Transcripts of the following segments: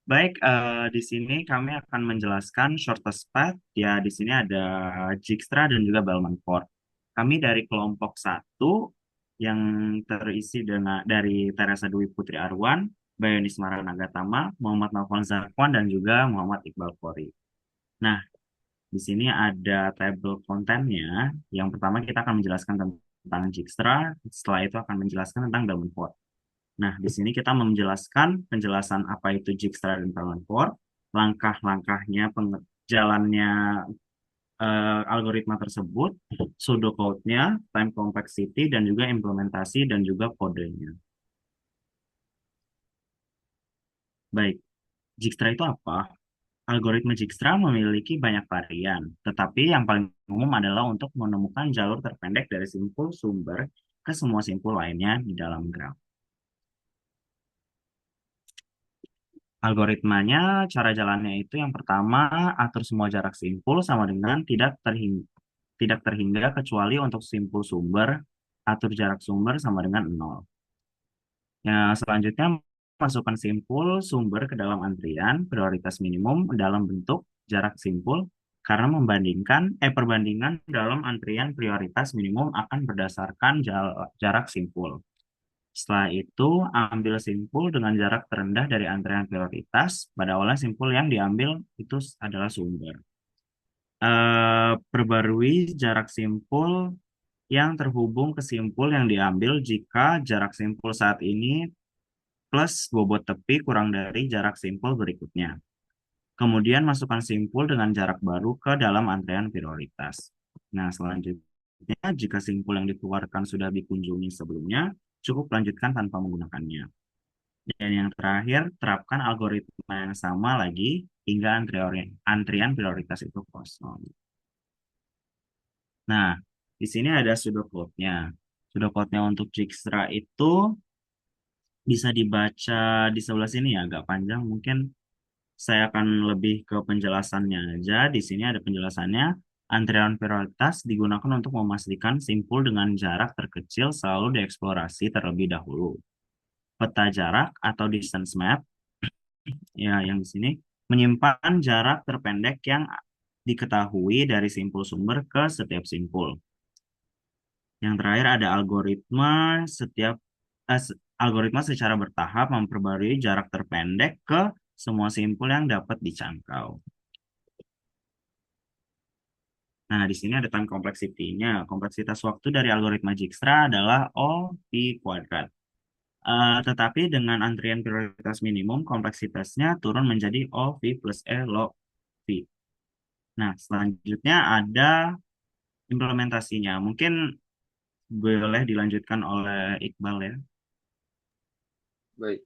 Baik, di sini kami akan menjelaskan shortest path. Ya, di sini ada Dijkstra dan juga Bellman Ford. Kami dari kelompok satu yang terisi dari Teresa Dwi Putri Arwan, Bayonis Maranagatama, Muhammad Naufal Zakwan, dan juga Muhammad Iqbal Khori. Nah, di sini ada table kontennya. Yang pertama kita akan menjelaskan tentang Dijkstra, setelah itu akan menjelaskan tentang Bellman Ford. Nah, di sini kita menjelaskan penjelasan apa itu Dijkstra dan Talentport, langkah-langkahnya, jalannya algoritma tersebut, pseudocode-nya, time complexity, dan juga implementasi dan juga kodenya. Baik, Dijkstra itu apa? Algoritma Dijkstra memiliki banyak varian, tetapi yang paling umum adalah untuk menemukan jalur terpendek dari simpul sumber ke semua simpul lainnya di dalam graf. Algoritmanya, cara jalannya itu yang pertama, atur semua jarak simpul sama dengan tidak terhingga kecuali untuk simpul sumber, atur jarak sumber sama dengan nol. Ya, selanjutnya, masukkan simpul sumber ke dalam antrian prioritas minimum dalam bentuk jarak simpul, karena perbandingan dalam antrian prioritas minimum akan berdasarkan jarak simpul. Setelah itu, ambil simpul dengan jarak terendah dari antrean prioritas. Pada awalnya simpul yang diambil itu adalah sumber. Perbarui jarak simpul yang terhubung ke simpul yang diambil jika jarak simpul saat ini plus bobot tepi kurang dari jarak simpul berikutnya. Kemudian masukkan simpul dengan jarak baru ke dalam antrean prioritas. Nah, selanjutnya, jika simpul yang dikeluarkan sudah dikunjungi sebelumnya, cukup lanjutkan tanpa menggunakannya. Dan yang terakhir, terapkan algoritma yang sama lagi hingga antrian prioritas itu kosong. Nah, di sini ada pseudocode-nya. Pseudocode-nya untuk Dijkstra itu bisa dibaca di sebelah sini ya, agak panjang. Mungkin saya akan lebih ke penjelasannya aja. Di sini ada penjelasannya. Antrian prioritas digunakan untuk memastikan simpul dengan jarak terkecil selalu dieksplorasi terlebih dahulu. Peta jarak atau distance map, ya yang di sini, menyimpan jarak terpendek yang diketahui dari simpul sumber ke setiap simpul. Yang terakhir ada algoritma secara bertahap memperbarui jarak terpendek ke semua simpul yang dapat dicangkau. Nah, di sini ada time complexity-nya. Kompleksitas waktu dari algoritma Dijkstra adalah O P kuadrat. Tetapi dengan antrian prioritas minimum, kompleksitasnya turun menjadi O V plus E log V. Nah, selanjutnya ada implementasinya. Mungkin boleh dilanjutkan oleh Iqbal ya. Baik,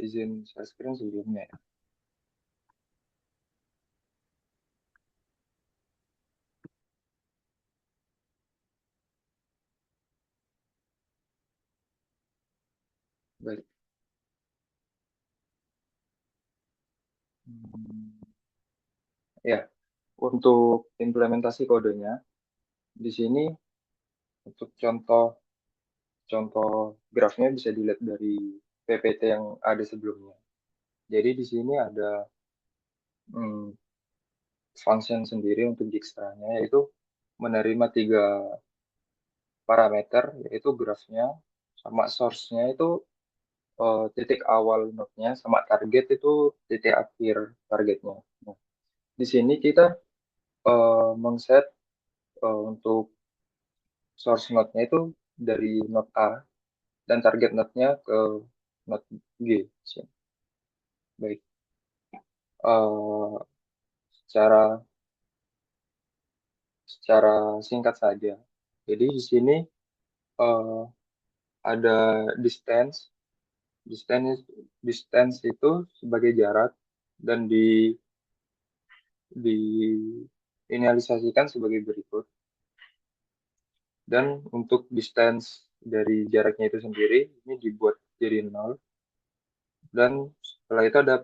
izin share screen sebelumnya ya. Baik. Hmm, Ya, untuk implementasi kodenya, di sini untuk contoh grafnya bisa dilihat dari PPT yang ada sebelumnya. Jadi di sini ada hmm, function sendiri untuk Dijkstra-nya, yaitu menerima tiga parameter, yaitu grafnya, sama source-nya itu titik awal node-nya, sama target itu titik akhir targetnya. Nah, di sini kita mengset untuk source node-nya itu dari node A dan target node-nya ke node G. Baik, eh, secara secara singkat saja. Jadi di sini eh, ada distance, distance, distance itu sebagai jarak dan di inisialisasikan sebagai berikut. Dan untuk distance dari jaraknya itu sendiri ini dibuat jadi nol. Dan setelah itu ada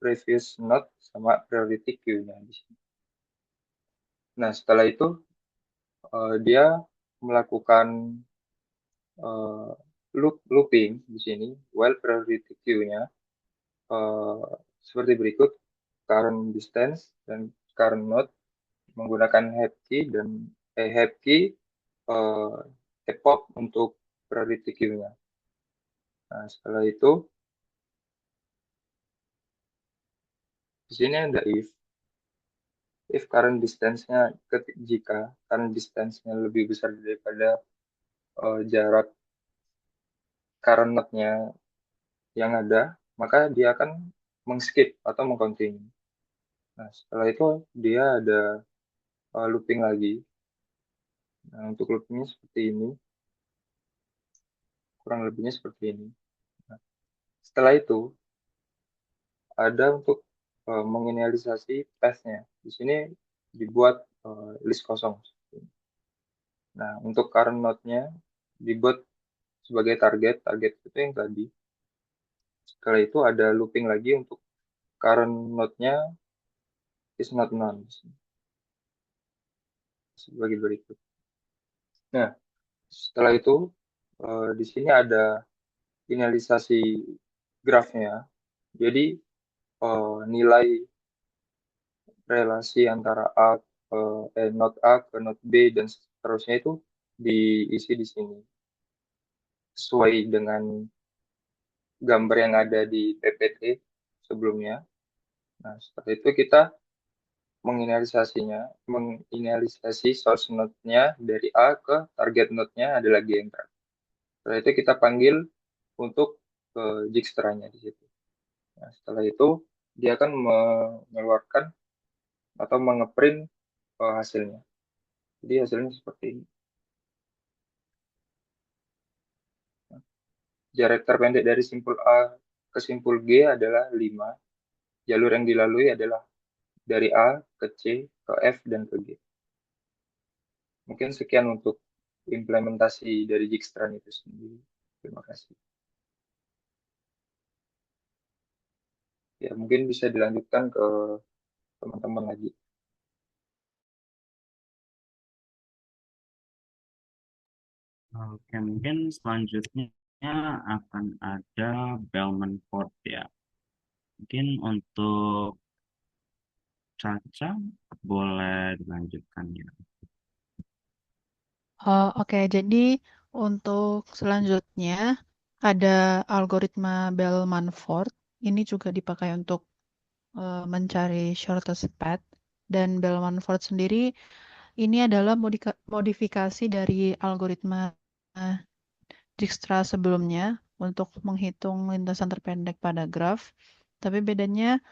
previous node sama priority queue-nya di sini. Nah, setelah itu dia melakukan eh, looping di sini while priority queue-nya eh, seperti berikut: current distance dan current node menggunakan head key dan head key eh, epoch untuk priority queue-nya. Nah, setelah itu di sini ada if current distance-nya jika current distance-nya lebih besar daripada jarak current node-nya yang ada, maka dia akan mengskip atau mengcontinue. Nah, setelah itu dia ada looping lagi. Nah, untuk loopingnya seperti ini, kurang lebihnya seperti ini. Nah, setelah itu ada untuk menginisialisasi path-nya. Di sini dibuat list kosong. Nah, untuk current node-nya dibuat sebagai target itu yang tadi. Setelah itu ada looping lagi untuk current node-nya is not known sebagai berikut. Nah, setelah itu di sini ada finalisasi grafnya. Jadi nilai relasi antara node A ke node B dan seterusnya itu diisi di sini sesuai dengan gambar yang ada di PPT sebelumnya. Nah, setelah itu kita menginisialisasi source node-nya dari A ke target node-nya ada lagi yang terakhir. Setelah itu kita panggil untuk Dijkstra-nya di situ. Nah, setelah itu dia akan mengeluarkan atau mengeprint hasilnya. Jadi hasilnya seperti ini. Nah, jarak terpendek dari simpul A ke simpul G adalah 5. Jalur yang dilalui adalah dari A ke C, ke F, dan ke G. Mungkin sekian untuk implementasi dari Dijkstra itu sendiri. Terima kasih. Ya, mungkin bisa dilanjutkan ke teman-teman lagi. Oke, mungkin selanjutnya akan ada Bellman Ford ya. Mungkin untuk Caca boleh dilanjutkan ya. Oke, jadi untuk selanjutnya ada algoritma Bellman-Ford. Ini juga dipakai untuk mencari shortest path. Dan Bellman-Ford sendiri ini adalah modifikasi dari algoritma Dijkstra sebelumnya untuk menghitung lintasan terpendek pada graf. Tapi bedanya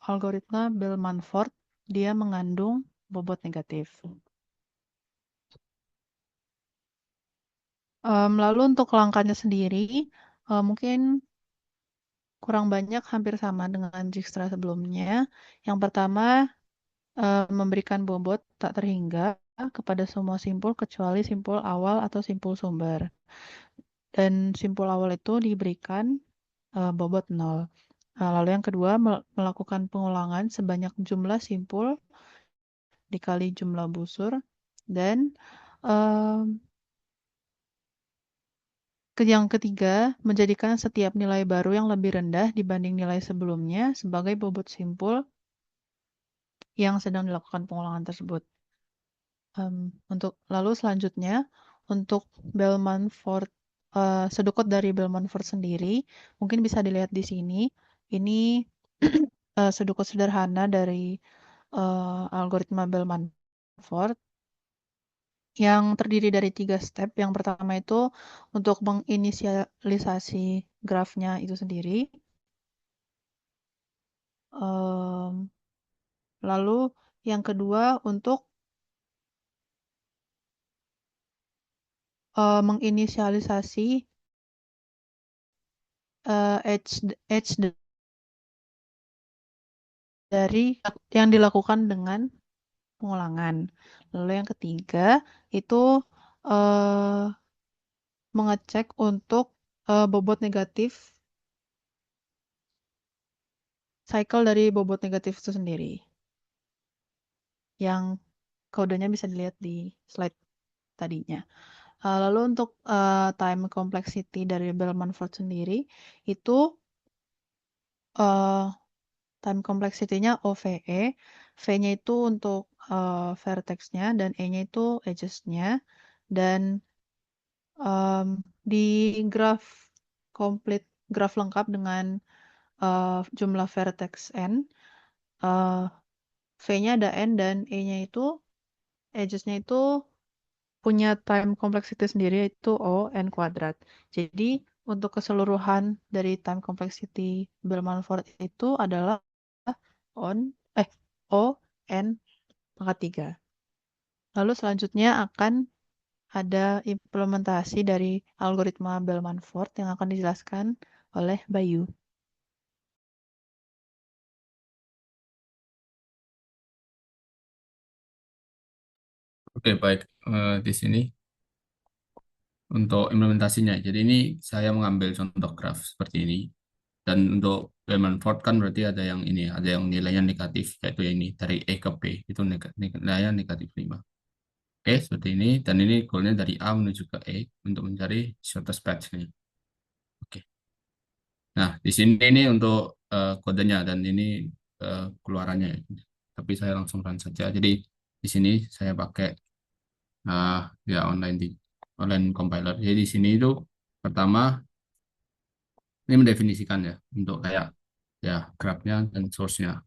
algoritma Bellman-Ford dia mengandung bobot negatif. Lalu untuk langkahnya sendiri, mungkin kurang banyak hampir sama dengan Dijkstra sebelumnya. Yang pertama, memberikan bobot tak terhingga kepada semua simpul kecuali simpul awal atau simpul sumber. Dan simpul awal itu diberikan bobot 0. Lalu yang kedua, melakukan pengulangan sebanyak jumlah simpul dikali jumlah busur. Dan yang ketiga, menjadikan setiap nilai baru yang lebih rendah dibanding nilai sebelumnya sebagai bobot simpul yang sedang dilakukan pengulangan tersebut. Lalu selanjutnya, untuk Bellman-Ford, sedekut dari Bellman-Ford sendiri, mungkin bisa dilihat di sini. Ini sedekut sederhana dari algoritma Bellman-Ford yang terdiri dari 3 step. Yang pertama itu untuk menginisialisasi grafnya itu sendiri. Lalu yang kedua untuk menginisialisasi edge dari yang dilakukan dengan pengulangan. Lalu yang ketiga itu mengecek untuk bobot negatif, cycle dari bobot negatif itu sendiri. Yang kodenya bisa dilihat di slide tadinya. Lalu untuk time complexity dari Bellman-Ford sendiri itu eh, time complexity-nya OVE. V-nya itu untuk vertex-nya dan E-nya itu edges-nya. Dan di graf komplit, graf lengkap dengan jumlah vertex n, eh, V-nya ada n dan E-nya itu, edges-nya itu punya time complexity sendiri yaitu O n kuadrat. Jadi untuk keseluruhan dari time complexity Bellman-Ford itu adalah on O n pangkat 3. Lalu selanjutnya akan ada implementasi dari algoritma Bellman-Ford yang akan dijelaskan oleh Bayu. Oke, baik. Di sini untuk implementasinya. Jadi ini saya mengambil contoh graf seperti ini. Dan untuk Bellman-Ford kan berarti ada yang ini, ada yang nilainya negatif, yaitu ini dari E ke B, itu nilainya negatif 5. Oke, seperti ini. Dan ini goalnya dari A menuju ke E untuk mencari shortest path-nya. Oke. Nah, di sini ini untuk kodenya dan ini keluarannya. Tapi saya langsung run saja. Jadi di sini saya pakai ya online compiler. Jadi di sini itu pertama ini mendefinisikan ya untuk kayak ya grabnya dan source-nya.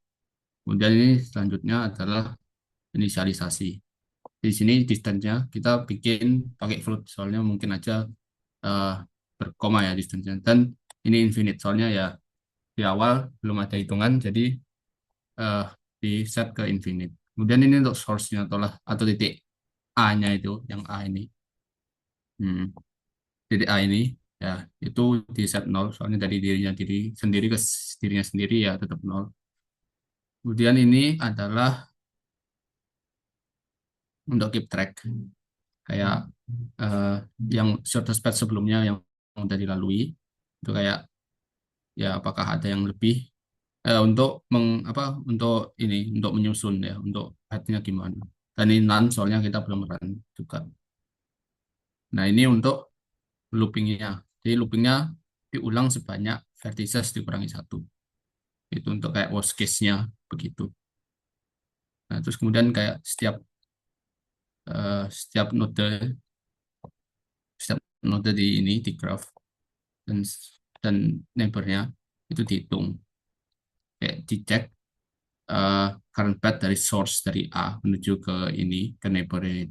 Kemudian ini selanjutnya adalah inisialisasi. Di sini distance-nya kita bikin pakai float soalnya mungkin aja eh, berkoma ya distance-nya. Dan ini infinite soalnya ya di awal belum ada hitungan jadi eh, di set ke infinite. Kemudian ini untuk source-nya atau titik A-nya itu yang A ini. Hmm. Titik A ini ya itu di set 0 soalnya dari diri sendiri ke dirinya sendiri ya tetap 0. Kemudian ini adalah untuk keep track kayak eh, yang shortest path sebelumnya yang udah dilalui itu kayak ya apakah ada yang lebih untuk untuk ini untuk menyusun ya untuk pathnya gimana. Dan ini none soalnya kita belum run juga. Nah ini untuk loopingnya. Jadi loopingnya diulang sebanyak vertices dikurangi 1. Itu untuk kayak worst case-nya begitu. Nah, terus kemudian kayak setiap node di ini di graph dan neighbor-nya itu dihitung. Kayak dicek current path dari source dari A menuju ke ini ke neighbor-nya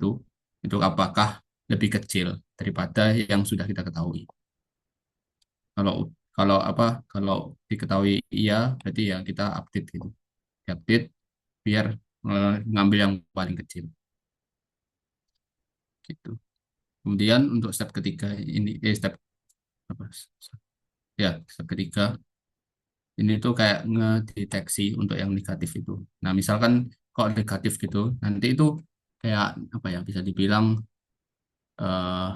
itu apakah lebih kecil daripada yang sudah kita ketahui. Kalau kalau diketahui iya berarti ya kita update gitu. Update biar ngambil yang paling kecil gitu. Kemudian untuk step ketiga ini step apa? Ya, step ketiga ini tuh kayak ngedeteksi untuk yang negatif itu. Nah, misalkan kalau negatif gitu, nanti itu kayak apa ya bisa dibilang eh,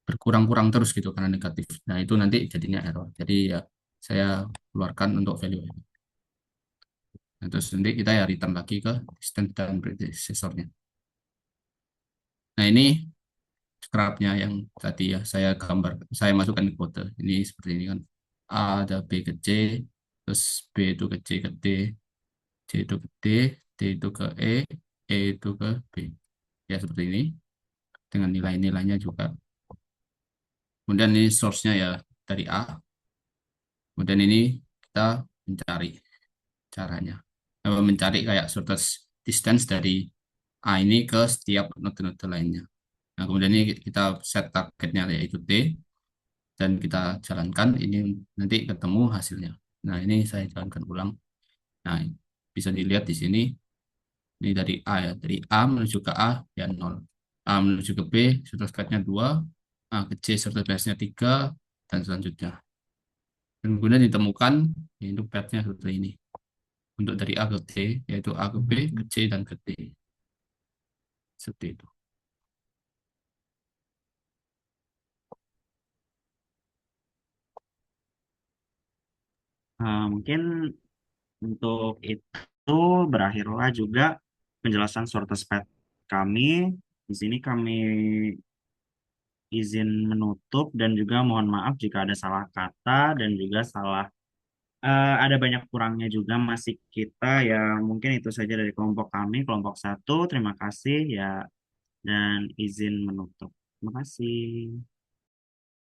berkurang-kurang terus gitu karena negatif. Nah, itu nanti jadinya error. Jadi ya saya keluarkan untuk value ini. Nah, terus nanti kita ya return lagi ke distance dan predecessornya. Nah, ini scrapnya yang tadi ya saya masukkan di kode. Ini seperti ini kan. A ada B ke C, terus B itu ke C ke D, C itu ke D itu ke E itu ke B. Ya seperti ini dengan nilai-nilainya juga. Kemudian ini source-nya ya dari A. Kemudian ini kita mencari caranya. Mencari kayak shortest distance dari A ini ke setiap node-node lainnya. Nah, kemudian ini kita set targetnya yaitu T dan kita jalankan ini nanti ketemu hasilnya. Nah, ini saya jalankan ulang. Nah, bisa dilihat di sini ini dari A ya, dari A menuju ke A ya 0. A menuju ke B, shortest path-nya 2, A ke C, shortest path-nya 3, dan selanjutnya. Dan kemudian ditemukan yaitu path-nya seperti ini. Untuk dari A ke D, yaitu A ke B, ke C, dan ke D. Seperti itu. Mungkin untuk itu berakhirlah juga penjelasan shortest path kami. Di sini kami izin menutup dan juga mohon maaf jika ada salah kata dan juga ada banyak kurangnya juga masih kita ya. Mungkin itu saja dari kelompok kami, kelompok satu. Terima kasih ya dan izin menutup. Terima kasih.